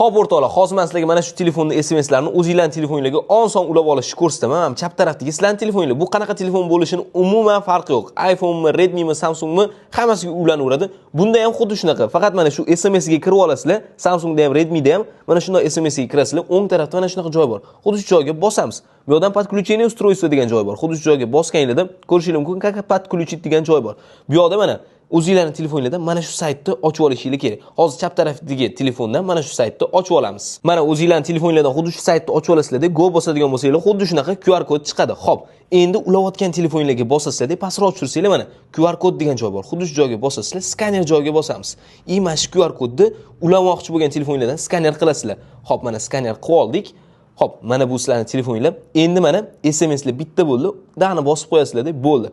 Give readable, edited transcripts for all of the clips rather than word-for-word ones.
Xo'p o'rtoqlar, hozir men sizlarga mana shu telefonning SMS'larini o'zingizlarning telefoningizga oson ulab olishni ko'rsataman. Mana chap tarafdagi sizlarning telefoninglar bu qanaqa telefon bo'lishini umuman farqi yo'q. iPhone mi, Redmi mi, Samsung mi, hammasiga ulanaveradi. Bunda ham xuddi shunaqa. Faqat mana shu SMS ga kirib olasizlar. Samsungda ham, Redmi'da ham mana shunday SMS ga kirasizlar. O'ng tarafda mana shunaqa joy bor. Xuddi shu joyga bosamiz. Bu yerdan подключение устройства degan joy bor. Xuddi shu joyga bosganingizda ko'rishingiz mumkin, как подключить degan joy bor. Bu yerda mana o'zingizlarning telefoningizdan mana shu saytni ochib olishingiz kerak. Hozir chap tarafdagi telefondan mana shu saytni ochib olamiz. Mana o'zingizlarning telefoningizdan xuddi shu saytni ochib olasizlarda, go bosadigan bo'lsanglar, xuddi shunaqa QR kod chiqadi. Xo'p, endi ulayotgan telefoningizga bosasizlarda, pastroq tursanglar mana QR kod degan joy bor. Xuddi shu joyga bosasizlar, skaner joyiga bosamiz. Mana shu QR kodni ulamoqchi bo'lgan telefoningizdan skaner qilasizlar. Xo'p, mana skaner qilib oldik. Xo'p, mana bu sizlarning telefoninglar. Endi mana SMSlar bitta bo'ldi. Dani bosib qo'yasizlar-da, bo'ldi.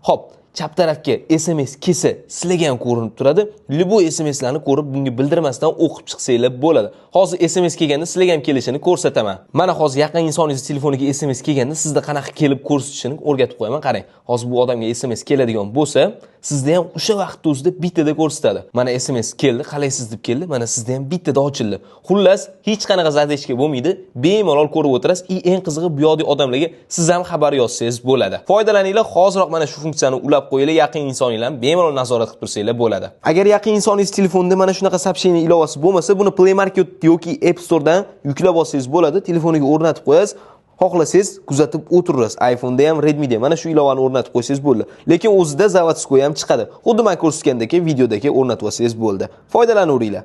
Xo'p, chap tarafga SMS kelsa, sizlarga ham ko'rinib turadi. Libo SMSlarni ko'rib, bunga bildirmasdan o'qib chiqsanglar bo'ladi. Hozir SMS kelganda sizlarga ham kelishini ko'rsataman. Mana hozir yaqin insoningiz telefoniga SMS kelganda sizda qanaqa kelib ko'rsatishini o'rgatib qo'yaman. Qarang. Hozir bu odamga SMS keladigan bo'lsa, sizda ham o'sha vaqt o'zida bittada ko'rsatadi. Mana SMS keldi, qalaysiz deb keldi. Mana sizda ham bittada ochildi. Xullas, hech qanaqa zadeshka bo'lmaydi. Bemalol ko'rib o'tirasiz. Eng qizig'i bu yoqdagi odamlarga siz ham xabar yozsangiz bo'ladi. Foydalaninglar, hoziroq mana shu funksiyani ulab qo'yinglar, yaqin insoninglarni bemalol nazorat qilib tursanglar bo'ladi. Agar yaqin insoningiz telefonida mana shunaqa soобщение ilovasi bo'lmasa, buni Play Market yoki App Store dan yuklab olsangiz bo'ladi. Telefoniga o'rnatib qo'yasiz. Xohlasangiz kuzatib o'tirasiz. iPhone'da ham, Redmi'da ham mana shu ilovani o'rnatib qo'ysangiz bo'ldi. Lekin o'zida zavodskoy ham chiqadi. Xuddi men ko'rsatgandek videodagi o'rnatib olsangiz bo'ldi. Foydalanaveringlar.